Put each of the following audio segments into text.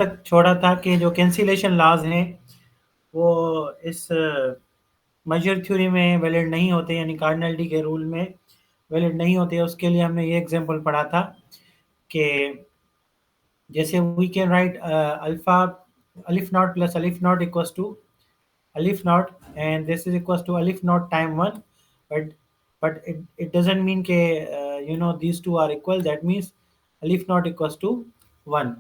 तक छोड़ा था कि जो कैंसिलेशन लॉज हैं वो इस मेजर थ्योरी में वैलिड नहीं होते, यानी कार्डिनलिटी के रूल में वैलिड नहीं होते। उसके लिए हमने ये एग्जांपल पढ़ा था कि जैसे we can write alpha aleph naught plus aleph naught equals to alif naught, and this is equals to alif naught time 1, but it doesn't mean ke these two are equal. That means alif naught equals to 1.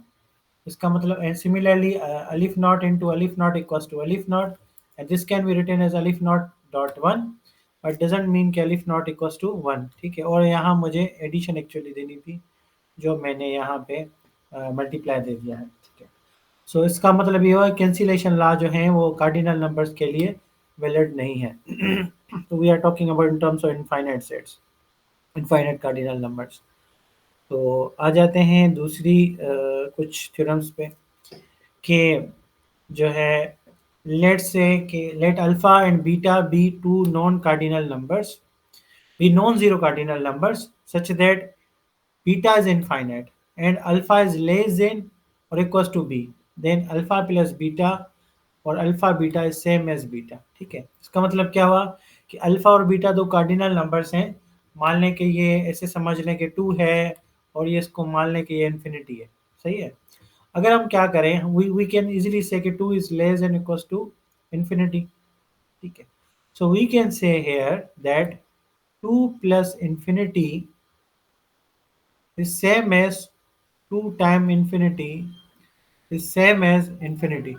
इसका मतलब, and similarly alif naught into alif naught equals to alif naught, and this can be written as alif naught dot 1, but doesn't mean कि alif naught equals to 1। ठीक है, और यहाँ मुझे addition actually देनी थी, जो मैंने यहाँ पे मल्टीप्लाई दे दिया है। ठीक है, सो इसका मतलब ये हुआ कैंसिलेशन लॉ जो है वो कार्डिनल नंबर्स के लिए वैलिड नहीं है। तो we are talking about in terms of infinite sets, infinite cardinal numbers. तो आ जाते हैं दूसरी कुछ थ्योरम्स पे कि जो है लेट्स से कि let alpha and beta be two non cardinal numbers, be non zero cardinal numbers such that beta is infinite and alpha is less than or equals to b, then alpha plus beta और alpha beta is same as beta. ठीक है, इसका मतलब क्या हुआ कि alpha और beta दो कार्डिनल नंबर्स हैं। मान लें कि ये ऐसे समझ लें कि 2 है और ये इसको मान लें कि ये इन्फिनिटी है। सही है, अगर हम क्या करें, वी कैन इजीली से कि 2 is less than equals to infinity. ठीक है, so we can say here that 2 plus infinity is same as 2 time infinity is same as infinity।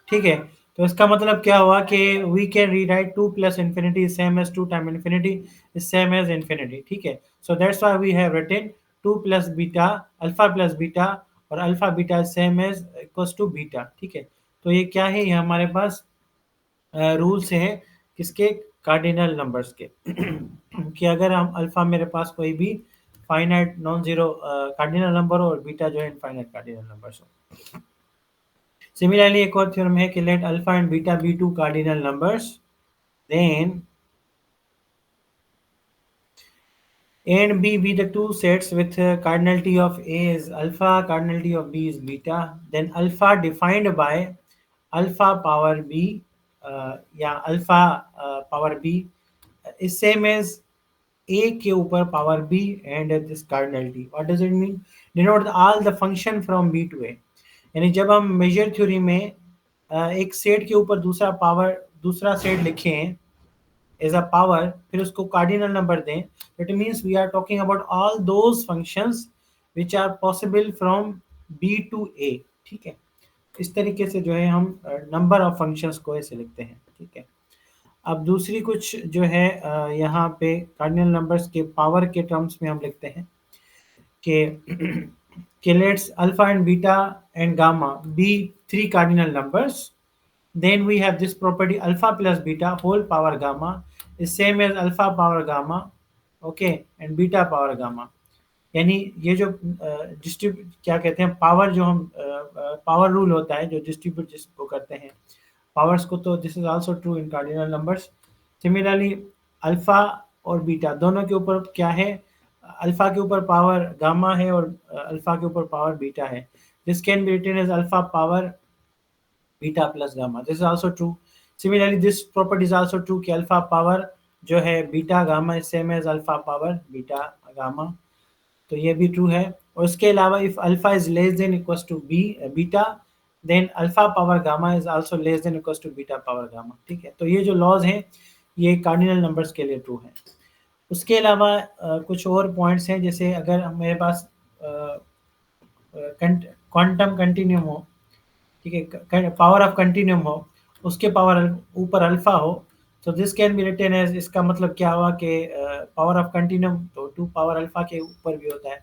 ठीक है, तो इसका मतलब क्या हुआ कि we can rewrite 2 plus infinity same as 2 times infinity is same as infinity. ठीक है, so that's why we have written 2 plus beta alpha plus beta और alpha beta same as equals to beta. ठीक है, तो ये क्या है, ये हमारे पास रूल्स हैं किसके, कार्डिनल नंबर्स के। कि अगर हम अल्फा मेरे पास कोई भी finite non zero cardinal number हो और बीटा जो है इनफाइनाइट कार्डिनल नंबर्स हो। सिमिलरली एक और थ्योरम है कि let alpha and beta be two cardinal numbers, then A and B be the two sets with cardinality of A is alpha, cardinality of B is beta, then alpha defined by alpha power B या alpha power B is same as A के ऊपर power B and this cardinality। What does it mean? Denote all the function from B to A। यानी जब हम major theory में एक set के ऊपर दूसरा सेट लिखें एज अ पावर, फिर उसको कार्डिनल नंबर दें, it means we are talking about all those functions which are possible from B to A. ठीक है, इस तरीके से जो है हम नंबर ऑफ फंक्शंस को ऐसे लिखते हैं। ठीक है, अब दूसरी कुछ जो है यहाँ पे कार्डिनल नंबर्स के पावर के टर्म्स में हम लिखते हैं कि let's alpha and beta and gamma be 3 cardinal numbers, then we have this property alpha plus beta whole power gamma is same as alpha power gamma, okay, and beta power gamma। यानी ये जो distribute क्या कहते हैं, power जो हम power rule होता है जो डिस्ट्रीब्यूट जिसको करते हैं पावर्स को, तो this is also true in cardinal numbers. Similarly alpha और बीटा दोनों के ऊपर क्या है, अल्फा के ऊपर पावर गामा है और अल्फा के ऊपर पावर बीटा है। This can be written as alpha power beta plus gamma, this is also true. Similarly this property is also true कि अल्फा पावर जो है beta gamma is same as alpha power beta gamma, तो ये भी true है। और उसके अलावा if alpha is less than equals to be beta, then alpha power gamma is also less than equals to beta power gamma. ठीक है, तो ये जो लॉज हैं ये कार्डिनल नंबर्स के लिए ट्रू है। उसके अलावा कुछ और पॉइंट्स हैं, जैसे अगर मेरे पास क्वांटम कंटिन्यूम हो, ठीक है, पावर ऑफ कंटिन्यूम हो, उसके पावर ऊपर अल्फा हो, तो this can be written as, इसका मतलब क्या हुआ कि पावर ऑफ कंटिन्यूम तो 2 पावर अल्फा के ऊपर भी होता है,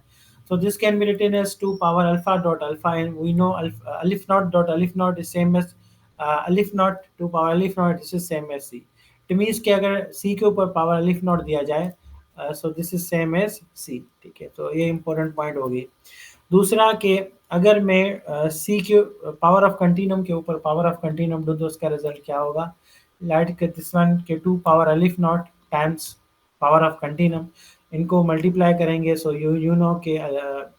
so this can be written as 2 power alpha dot alpha, and we know alif naught dot alif naught is same as alif naught 2 power alif naught, this is same as c। it means कि अगर c के ऊपर power alif naught दिया जाए, so this is same as c। ठीक है, तो ये इंपॉर्टेंट पॉइंट होगी। दूसरा कि अगर मैं सी के पावर ऑफ कंटिन्यूम के ऊपर पावर ऑफ कंटिन्यूम दूँ तो उसका रिजल्ट क्या होगा, लाइट के दिस वन के 2 पावर अलिफ not times power of continuum, इनको मल्टीप्लाई करेंगे, सो यू नो के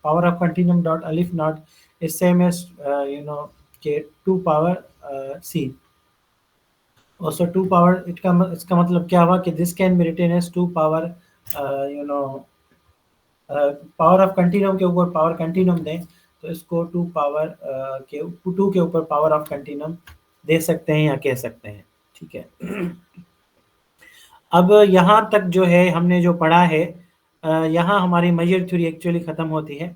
पावर ऑफ कंटिन्यूम डॉट अलिफ नॉट is same as के 2 पावर c. Also 2 पावर इसका मतलब क्या हुआ कि this can be written as 2 power you know power of continuum के ऊपर पावर कंटिन्यूम दें तो इसको 2 पावर के 2 के ऊपर पावर ऑफ कंटिन्यूम दे सकते हैं या कह सकते हैं, ठीक है। अब यहाँ तक जो है हमने जो पढ़ा है, यहाँ हमारी मेजर थ्योरी एक्चुअली ख़त्म होती है,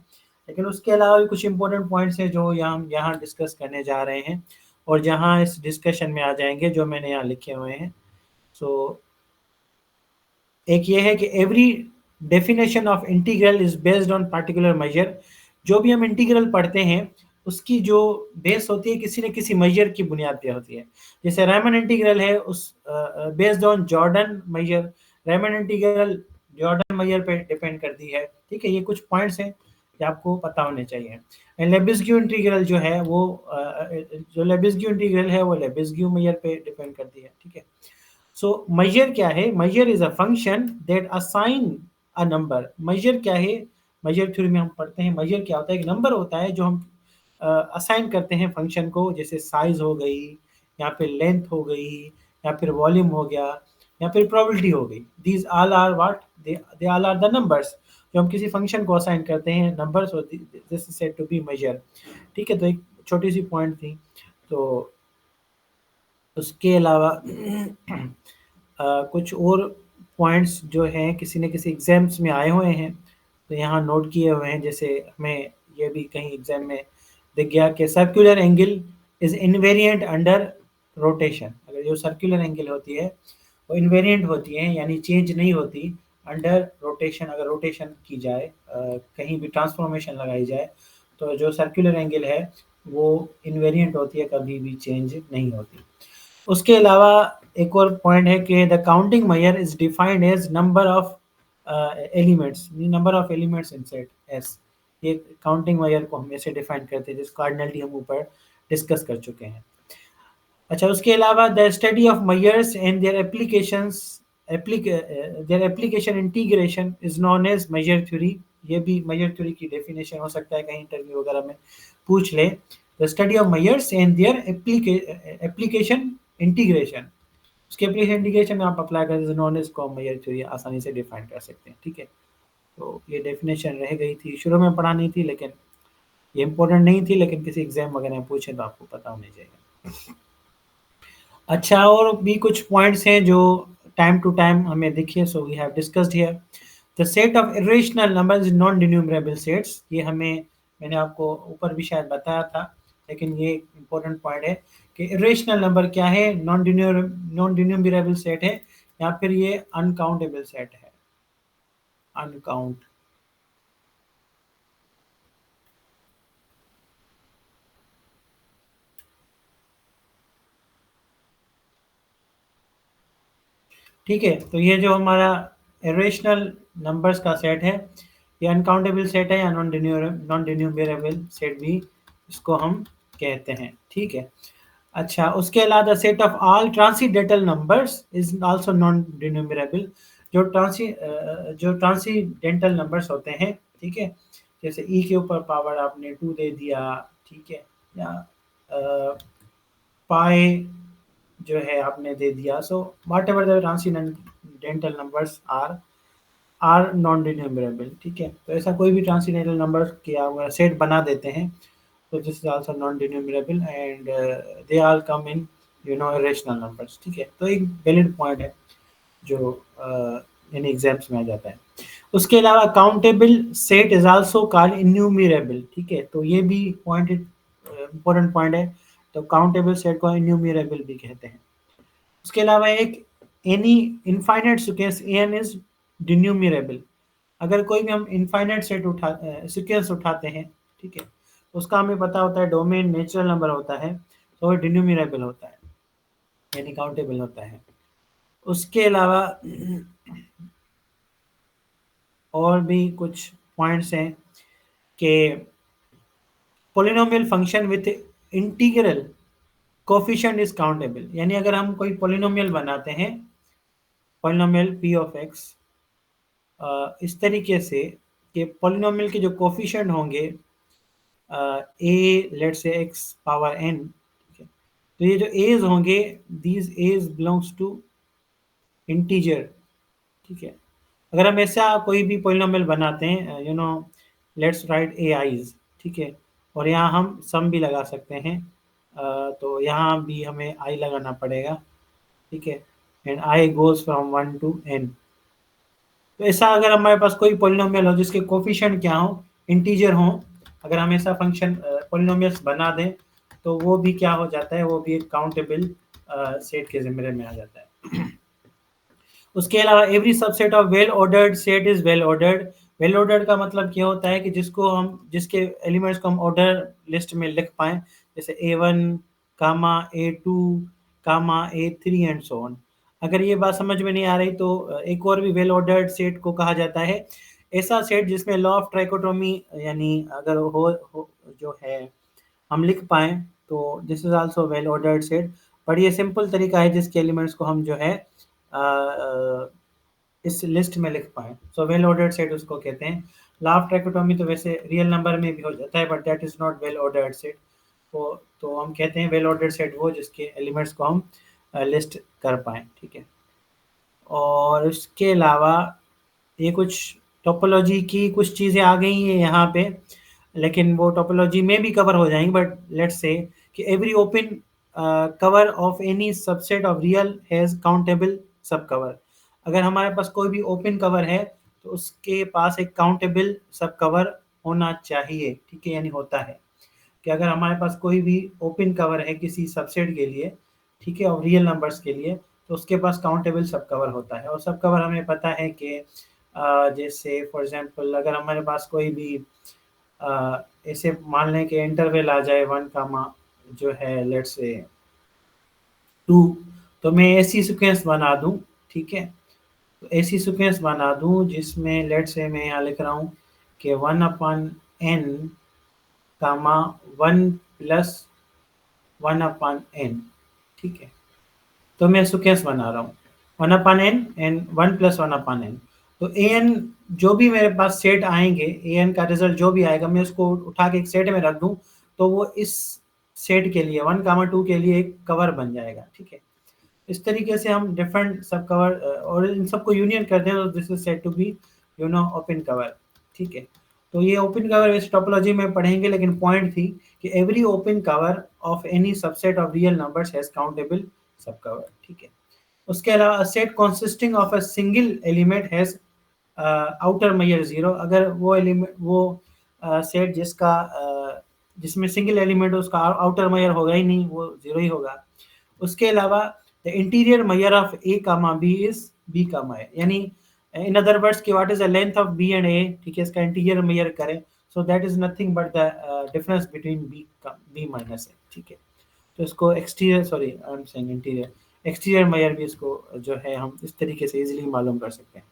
लेकिन उसके अलावा भी कुछ इंपॉर्टेंट पॉइंट्स हैं जो हम यहाँ डिस्कस करने जा रहे हैं और जहाँ इस डिस्कशन में आ जाएंगे जो मैंने यहाँ लिखे हुए हैं। सो एक ये है कि every definition of integral is based on particular measure. जो भी हम इंटीग्रल पढ़ते हैं उसकी जो बेस होती है किसी न किसी मेजर की बुनियाद पे होती है। जैसे रायमन इंटीग्रल है उस based on Jordan measure, Riemann integral Jordan measure पे डिपेंड करती है, ठीक है। ये कुछ पॉइंट्स हैं जो आपको पता होने चाहिए। एंड लेबिस्ग्यू इंटीग्रल जो है वो जो लेबिस्ग्यू इंटीग्रल है वो लेबिस्ग्यू मेजर पे डिपेंड करती है, ठीक है। सो मेजर क्या है? Measure is a function that assign a number. Measure क्या है? मेजर थ्योरी में हम पढ़ते हैं मेजर क्या होता है। एक नंबर होता है जो हम असाइन करते हैं फंक्शन को, जैसे साइज हो गई या फिर लेंथ हो गई या फिर वॉल्यूम हो गया या फिर प्रोबेबिलिटी हो गई। These all are what they all are the numbers जो हम किसी फंक्शन को असाइन करते हैं, नंबर्स होती this is said to be measure, ठीक है। तो एक छोटी सी पॉइंट थी। तो उसके अलावा कुछ और पॉइंट्स जो हैं किसी न किसी एग्जाम्स में आए हुए हैं तो यहाँ नोट किए हुए हैं। जैसे हमें ये भी कहीं एग्जाम में दिख गया कि circular angle is invariant under rotation. अगर जो सर्कुलर एंगल होती है वो इनवेरिएंट होती है यानी चेंज नहीं होती अंडर रोटेशन। अगर रोटेशन की जाए कहीं भी ट्रांसफॉर्मेशन लगाई जाए तो जो सर्कुलर एंगल है वो इनवेरिएंट होती है, कभी भी चेंज नहीं होती। उसके अलावा एक और पॉइंट है कि the counting measure is defined as number of elements, number of elements in set S. ये काउंटिंग मेजर को हम ऐसे डिफाइन करते हैं, जिस कार्डिनलिटी हम ऊपर डिस्कस कर चुके हैं। अच्छा, उसके अलावा the study of measures and their applications their application integration is known as measure theory. ये भी मेजर थ्योरी की डेफिनेशन हो सकता है, कहीं इंटरव्यू वगैरह में पूछ ले। The study of measures and their application integration, उसके एप्लीकेशन इंटीग्रेशन में आप अप्लाई करते नॉन एज कॉम मेजर थ्योरी आसानी से डिफाइन कर सकते हैं, ठीक है। तो ये डेफिनेशन रह गई थी, शुरू में पढ़ा नहीं थी, लेकिन ये इंपॉर्टेंट नहीं थी, लेकिन किसी एग्जाम वगैरह में पूछे तो आपको पता होने चाहिए। अच्छा, और भी कुछ पॉइंट्स हैं जो टाइम टू टाइम हमें दिखे। So we have discussed here the set of irrational numbers non denumerable sets. ये मैंने आपको ऊपर भी शायद बताया था, लेकिन ये इंपॉर्टेंट पॉइंट है कि इरेशनल नंबर क्या है, नॉन डिन्यूमरेबल सेट है या फिर ये अनकाउंटेबल सेट है, अनकाउंट। ठीक है, तो ये जो हमारा इरेशनल नंबर्स का सेट है ये अनकाउंटेबल सेट है या नॉन डिन्यूमरेबल सेट भी इसको हम कहते हैं, ठीक है। अच्छा, उसके अलावा set of all transcendental numbers is also non denumerable. जो ट्रांसीडेंटल नंबर्स होते हैं, ठीक है, जैसे ई के ऊपर पावर आपने 2 दे दिया, ठीक है, या पाई जो है आपने दे दिया। So whatever the transcendental numbers are non denumerable, ठीक है। तो ऐसा कोई भी ट्रांसीडेंटल नंबर की आप सेट बना देते हैं तो this is also non denumerable and they all come in rational numbers, ठीक है। तो एक वैलिड पॉइंट है जो इन एग्जाम्स में आ जाता है। उसके अलावा countable set is also called enumerable, ठीक है। तो ये भी पॉइंट इंपॉर्टेंट पॉइंट है। तो काउंटेबल सेट को इन्यूमरेबल भी कहते हैं। उसके अलावा एक any infinite sequence an is denumerable. अगर कोई भी हम इनफाइनाइट सेट सीक्वेंस उठाते हैं, ठीक है, उसका हमें पता होता है डोमेन नेचुरल नंबर होता है, तो वो डिन्यूमरेबल होता है यानी काउंटेबल होता है। उसके अलावा और भी कुछ पॉइंट्स हैं कि polynomial function with integral coefficient is countable. यानी अगर हम कोई पोलिनोमियल बनाते हैं, पोलिनोमियल पी ऑफ एक्स, इस तरीके से कि पोलिनोमियल के जो कोफिशिएंट होंगे a let's say x power n, ठीक है। तो ये जो एज होंगे, these a's belongs to integer, ठीक है। अगर हम ऐसा कोई भी पोलिनोमियल बनाते हैं, लेट्स राइट ए आईज, ठीक है, और यहाँ हम सम भी लगा सकते हैं, तो यहाँ भी हमें आई लगाना पड़ेगा, ठीक है, and I goes from 1 to n। तो ऐसा अगर हमारे पास कोई पोलिनोमियल हो जिसके कोफिशिएंट क्या हो, इंटीजर हो, अगर हम ऐसा फंक्शन पोलिनोमियल्स बना दें, तो वो भी क्या हो जाता है, वो भी एक काउंटेबल सेट के जिम्मे में आ जाता है। उसके अलावा every subset of well ordered set is well ordered. Well ordered का मतलब क्या होता है कि जिसके एलिमेंट्स को हम ऑर्डर लिस्ट में लिख पाए, जैसे A1 comma A2 comma A3 and so on. अगर ये बात समझ में नहीं आ रही तो एक और भी वेल ऑर्डर्ड सेट को कहा जाता है ऐसा सेट जिसमें लॉ ऑफ ट्राइकोटोमी यानी अगर हो जो है हम लिख पाए, तो this is also well ordered set. पर ये सिंपल तरीका है जिसके एलिमेंट्स को हम जो है इस लिस्ट में लिख पाए, सो वेल ऑर्डर्ड सेट उसको कहते हैं। लॉ ऑफ ट्राइकोटोमी तो वैसे रियल नंबर में भी हो जाता है, but that is not well ordered set. तो हम कहते हैं वेल ऑर्डर्ड सेट वो जिसके एलिमेंट्स को हम लिस्ट कर पाए, ठीक है। और उसके अलावा ये कुछ टोपोलॉजी की कुछ चीज़ें आ गई हैं यहाँ पे, लेकिन वो टोपोलॉजी में भी कवर हो जाएंगी, बट लेट्स से कि every open cover of any subset of real has countable सब कवर। अगर हमारे पास कोई भी ओपन कवर है तो उसके पास एक काउंटेबल सब कवर होना चाहिए, ठीक है, यानी होता है कि अगर हमारे पास कोई भी ओपन कवर है किसी सबसेट के लिए, ठीक है, और रियल नंबर्स के लिए, तो उसके पास काउंटेबल सब कवर होता है। और सब कवर हमें पता है कि जैसे फॉर एग्जांपल अगर हमारे पास कोई भी ऐसे मान लें कि इंटरवल आ जाए 1 कामा जो है लेट्स से 2, तो मैं ऐसी सीक्वेंस बना दूं, ठीक है, तो ऐसी सीक्वेंस बना दूं जिसमें लेट्स से मैं यहाँ लिख रहा हूँ कि 1/n कामा 1+1/n, ठीक है। तो मैं सीक्वेंस बना रहा हूँ 1/n एंड 1+1/n। तो an जो भी मेरे पास सेट आएंगे, an का रिजल्ट जो भी आएगा मैं उसको उठा के एक सेट में रख दूं, तो वो इस सेट के लिए 1, 2 के लिए एक कवर बन जाएगा, ठीक है। इस तरीके से हम डिफरेंट सब कवर और इन सबको यूनियन करते हैं, तो this is said to be open cover, ठीक है। तो ये ओपन कवर वैसे टोपोलॉजी में पढ़ेंगे, लेकिन पॉइंट थी कि every open cover of any subset of real numbers has countable subcover, ठीक है। उसके अलावा set consisting of a single element has outer measure 0। अगर वो एलिमेंट वो सेट जिसमें सिंगल एलिमेंट है उसका आउटर मेजर होगा ही नहीं, वो 0 ही होगा। उसके अलावा the interior measure of a comma b is b comma a, यानी इन अदर वर्ड्स कि what is the length of b and a, ठीक है, इसका इंटीरियर मेजर करें, so that is nothing but the difference between b minus a, ठीक है। तो इसको exterior sorry I am saying interior, exterior measure भी इसको जो है हम इस तरीके से इजीली मालूम कर सकते हैं।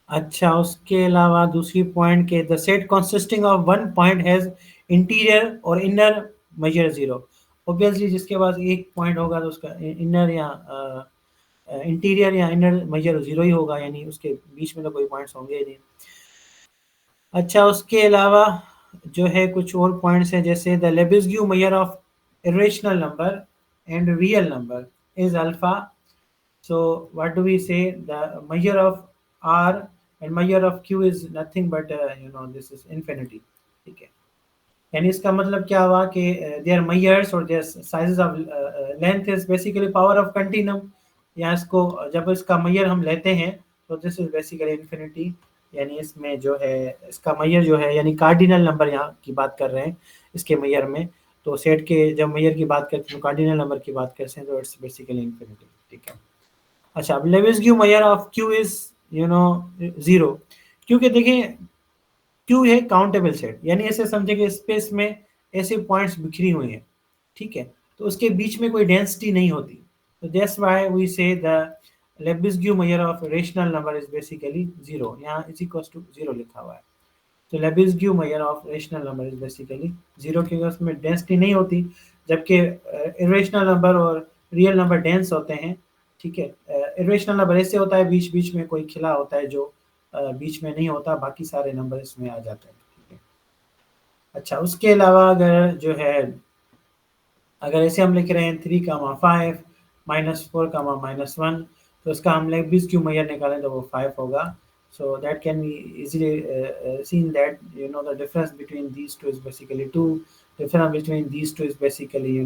अच्छा, उसके अलावा दूसरी पॉइंट के the set consisting of one point has interior और इनर मेजर 0। ऑब्वियसली जिसके पास एक पॉइंट होगा तो उसका इनर या इंटीरियर या इनर मेजर 0 ही होगा, यानी उसके बीच में तो कोई पॉइंट्स होंगे ही नहीं। अच्छा, उसके अलावा जो है कुछ और पॉइंट्स हैं, जैसे the Lebesgue measure of irrational number and real number is alpha. So what do we say? The measure of R and measure of Q is nothing but this is infinity, ठीक है। यानी इसका मतलब क्या हुआ कि their measures और their sizes of length is basically power of continuum। या इसको जब इसका measure हम लेते हैं तो this is basically infinity, यानी इसमें जो है इसका measure जो है यानी कार्डिनल नंबर यहाँ की बात कर रहे हैं इसके measure में, तो सेट के जब measure की बात करते हैं तो कार्डिनल नंबर की बात करते हैं तो इट्स बेसिकली infinity, ठीक है। अच्छा, अब लेबेसग्यू मेजर ऑफ क्यू इज 0, क्योंकि देखिए क्यू है काउंटेबल सेट, यानी ऐसे समझे कि स्पेस में ऐसे पॉइंट्स बिखरी हुई हैं, ठीक है, तो उसके बीच में कोई डेंसिटी नहीं होती, तो that's why we say the Lebesgue measure of rational number is basically 0, यहाँ इज इक्वल टू 0 लिखा हुआ है। तो Lebesgue measure of rational number is basically 0, क्योंकि उसमें डेंसिटी नहीं होती, जबकि इरेशनल नंबर और रियल नंबर डेंस होते हैं, ठीक है। इरेशनल नंबर ऐसे होता है बीच बीच में कोई खिला होता है जो बीच में नहीं होता, बाकी सारे नंबर इसमें आ जाते हैं, ठीक है। अच्छा, उसके अलावा अगर जो है, अगर ऐसे हम लिख रहे हैं 3, 5 -4, -1, तो इसका हम लेब्निज़ क्यूब मेजर निकालें तो वो 5 होगा। So that can be easily seen that the difference between these two is basically 2, difference between these two is basically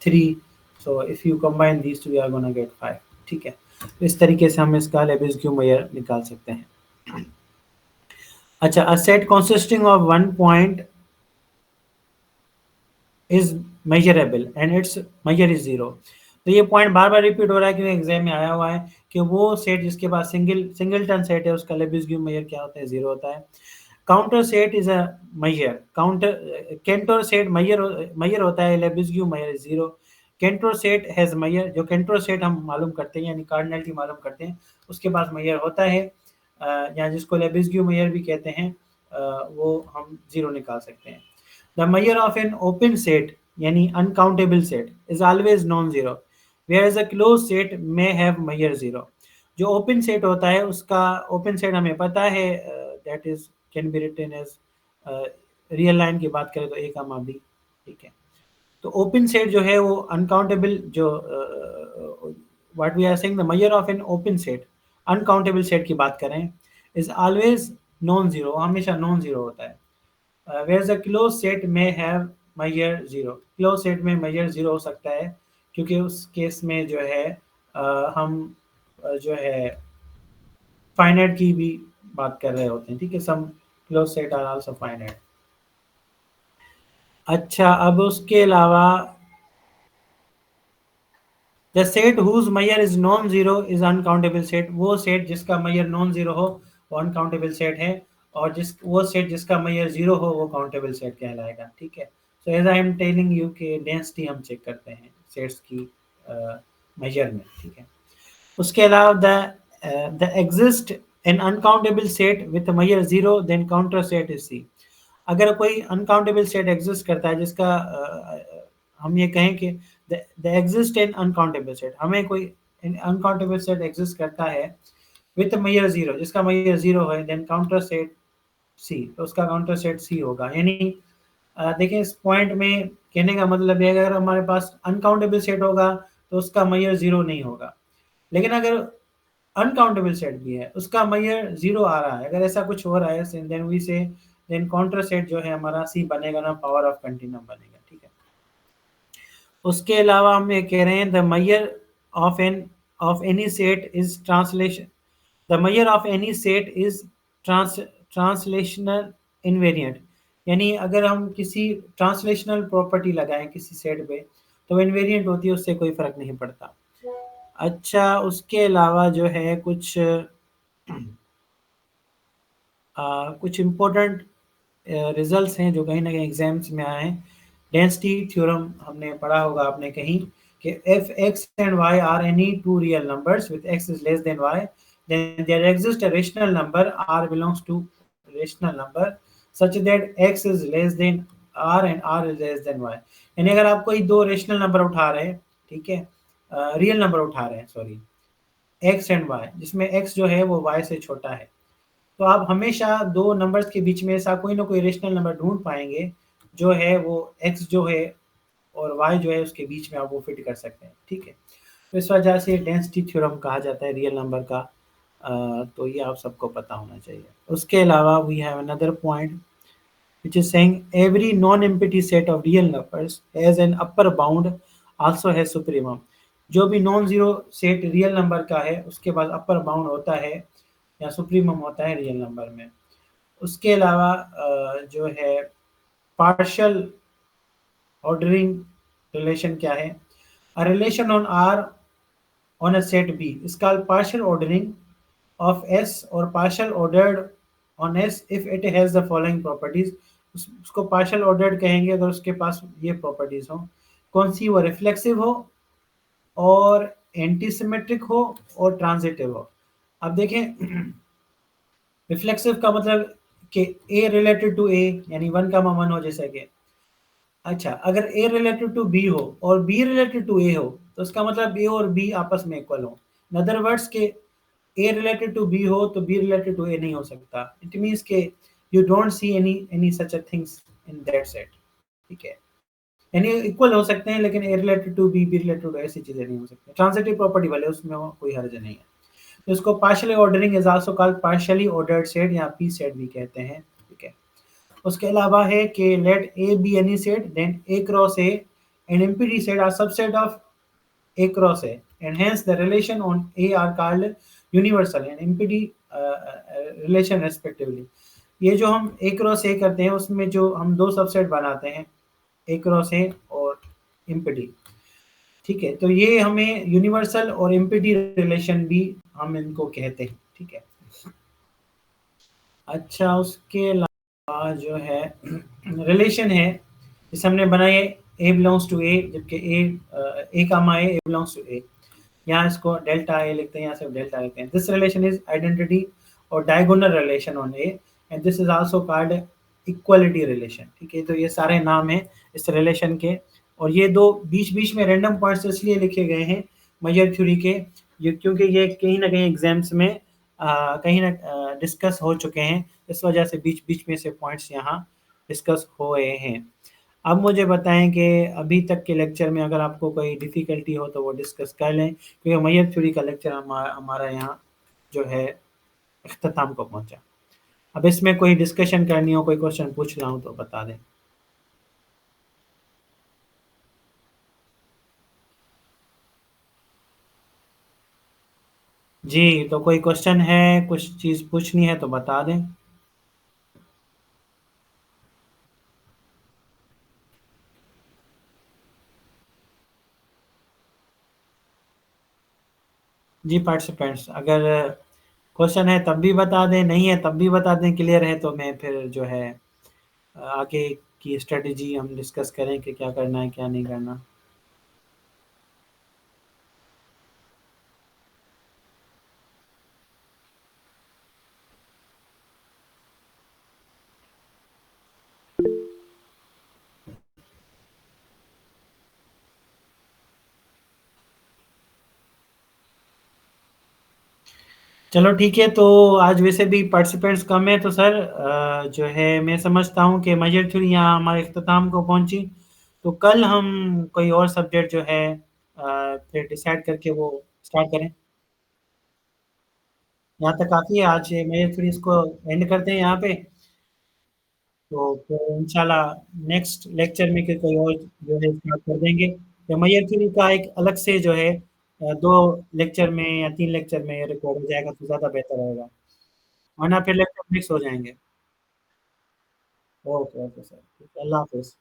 3। So if you combine these two you are gonna get 5। ठीक है, तो इस तरीके से हम इसका लेब्निज़ क्यूब मेजर निकाल सकते हैं। अच्छा, a set consisting of 1 point is measurable and its measure is zero. तो ये पॉइंट बार बार रिपीट हो रहा है क्योंकि एग्जाम में आया हुआ है कि वो सेट जिसके पास सिंगलटन सेट है उसका लेबिस्क्यू मेजर क्या होता है, जीरो होता है। Counter set is a measure, counter Cantor set measure होता है, Lebesgue measure is zero. Cantor set has measure, जो कैंटर सेट हम मालूम करते हैं यानी कार्डिनलिटी मालूम करते हैं उसके पास मेजर होता है, या जिसको लेबिस्क्यू मेजर भी कहते हैं, वो हम जीरो निकाल सकते हैं। The measure of an open set यानी uncountable set is always non-zero, whereas a closed set may have measure zero। जो ओपन सेट होता है उसका, ओपन सेट हमें पता है that is can be written as, real line की बात करें तो ए का बी। ठीक है, तो ओपन सेट जो है वो अनकाउंटेबल, जो what we are saying the measure of an open set, uncountable set की बात करें, इज ऑलवेज नॉन जीरो, हमेशा नॉन जीरो होता है। whereas a closed set may have measure zero, closed set में measure zero हो सकता है क्योंकि उस केस में जो है हम जो है फाइनाइट की भी बात कर रहे होते हैं। ठीक है, some close set are also finite. अच्छा, अब उसके अलावा the set whose measure is non zero is uncountable set, वो सेट जिसका मेजर नॉन जीरो हो वो अनकाउंटेबल सेट है, और वो सेट जिसका मेजर जीरो हो वो काउंटेबल सेट कहलाएगा। ठीक है, so as I am telling you कि डेंसिटी हम चेक करते हैं सेट्स की मेजर में। ठीक है, उसके अलावा the exist an uncountable set with measure zero then counter set is C. अगर कोई अनकाउंटेबल सेट एग्जिस्ट करता है जिसका हम ये कहें कि the exist an uncountable set, हमें कोई अनकाउंटेबल सेट एग्जिस्ट करता है विथ मेजर जीरो, जिसका मेजर जीरो है, देन काउंटर सेट सी, तो उसका काउंटर सेट सी होगा। यानी देखिए इस पॉइंट में कहने का मतलब है अगर हमारे पास अनकाउंटेबल सेट होगा तो उसका मेजर जीरो नहीं होगा, लेकिन अगर अनकाउंटेबल सेट भी है उसका मेजर जीरो आ रहा है, अगर ऐसा कुछ हो रहा है देन वी से देन काउंटर सेट जो है हमारा सी बनेगा ना, पावर ऑफ कंटिन्यूम बनेगा। ठीक है, उसके अलावा हम ये कह रहे हैं the measure of any set is translation, the measure of any set is translational invariant. यानी अगर हम किसी ट्रांसलेशनल प्रॉपर्टी लगाएं किसी सेट पे तो इनवेरिएंट होती है, उससे कोई फर्क नहीं पड़ता। अच्छा, उसके अलावा जो है कुछ कुछ इम्पोर्टेंट रिजल्ट्स हैं जो कहीं ना कहीं एग्जाम्स में आए हैं। डेंसिटी थ्योरम हमने पढ़ा होगा आपने कहीं कि if x and y are any two real numbers with x is less than y, then there exists a rational number r belongs to rational number such that x is less than r and r is less than y। यानी अगर आप कोई दो rational number उठा रहे हैं, ठीक है, रियल नंबर उठा रहे हैं सॉरी, x एंड y, जिसमें x जो है वो y से छोटा है, तो आप हमेशा दो नंबर्स के बीच में ऐसा कोई ना कोई रेशनल नंबर ढूंढ पाएंगे जो है वो x जो है और y जो है उसके बीच में आप वो फिट कर सकते हैं। ठीक है, तो इस वजह से डेंसिटी थ्योरम कहा जाता है रियल नंबर का। तो ये आप सबको पता होना चाहिए। उसके अलावा we have another point which is saying every non-empty set of real numbers has an upper bound also has supremum। जो भी non zero set real number का है उसके पास अपर बाउंड होता है या सुप्रीमम होता है रियल नंबर में। उसके अलावा जो है पार्शियल ऑर्डरिंग रिलेशन क्या है, a relation on R on a set B is called partial ordering of S or partial ordered on S if it has the following properties। उसको partial ordered कहेंगे अगर उसके पास ये properties हो। कौन सी, वो रिफ्लेक्सिव हो और एंटीसिमेट्रिक हो और ट्रांजिटिव हो। अब देखें रिफ्लेक्सिव का मतलब कि A रिलेटेड टू A यानी 1, 1 हो जैसे कि, अच्छा अगर A रिलेटेड टू B हो और B रिलेटेड टू A हो तो उसका मतलब A और B आपस में इक्वल हो। इन अदर वर्ड्स के A रिलेटेड टू B हो तो B रिलेटेड टू A नहीं हो सकता। इट मींस के you don't see any such a things in that set, ठीक है? यानी इक्वल हो सकते हैं लेकिन A related to B, B related to ऐसी चीज़ें नहीं हो सकती। ट्रांज़िटिव प्रॉपर्टी वाले उसमें वो कोई हर्ज नहीं है। तो इसको partially ordering is also called partially ordered set या पी सेट भी कहते हैं, ठीक है? उसके अलावा है कि let A be any set then A cross A and empty set are subset of A cross A, and hence the relation on A are called universal and empty relation respectively. ये जो हम A cross A करते हैं उसमें जो हम दो subset बनाते हैं A क्रॉस A और इम्पिटी, ठीक है? तो ये हमें यूनिवर्सल और इम्पिटी रिलेशन भी हम इनको कहते हैं, ठीक है? अच्छा, उसके अलावा जो है रिलेशन है, जैसे हमने बनाई है ए बिलोंग्स टू ए, जबकि ए कामा ए बिलोंग्स टू ए। यहाँ इसको डेल्टा ए लिखते हैं, यहाँ से डेल्टा लिखते हैं। दिस रिलेशन इज आइडेंटिटी और diagonal relation on A and this is also called equality relation, ठीक है? तो ये सारे नाम हैं इस रिलेशन के, और ये दो बीच-बीच में रैंडम पॉइंट्स इसलिए लिखे गए हैं मेजर थ्योरी के, ये क्योंकि ये कहीं न कहीं एग्ज़ाम्स में कहीं न डिस्कस हो चुके हैं, इस वजह से बीच-बीच में से पॉइंट्स यहाँ डिस्कस हुए हैं। अब मुझे बताएँ कि अभी तक के लेक्चर में अगर आपको कोई डिफ़िकल्टी हो तो वो डिस्कस कर लें, क्योंकि मैयर थ्योरी का लेक्चर हमारा यहाँ जो है इख्तिताम को पहुँचा। अब इसमें कोई डिस्कशन करनी हो, कोई क्वेश्चन पूछना हो तो बता दें। जी, तो कोई क्वेश्चन है, कुछ चीज़ पूछनी है तो बता दें। जी, पार्टिसिपेंट्स अगर क्वेश्चन है तब भी बता दें, नहीं है तब भी बता दें, क्लियर है तो मैं फिर जो है आगे की स्ट्रैटेजी हम डिस्कस करें कि क्या करना है, क्या नहीं करना। चलो ठीक है, तो आज वैसे भी पार्टिसिपेंट्स कम है, तो सर जो है मैं समझता हूँ कि मेजर थ्योरी यहाँ हमारे इख्तिताम को पहुँची, तो कल हम कोई और सब्जेक्ट जो है फिर डिसाइड करके वो स्टार्ट करें। यहाँ तक काफ़ी है, आज मेजर थ्योरी इसको एंड करते हैं यहाँ पे, तो फिर इंशाल्लाह नेक्स्ट लेक्चर में फिर कोई और जो है स्टार्ट कर देंगे। तो मेजर थ्योरी का एक अलग से जो है 2 लेक्चर में या 3 लेक्चर में रिकॉर्ड हो जाएगा तो ज़्यादा बेहतर रहेगा, वरना फिर लेक्चर मिक्स हो जाएँगे। Okay, okay sir. अल्लाह हाफ़िज़।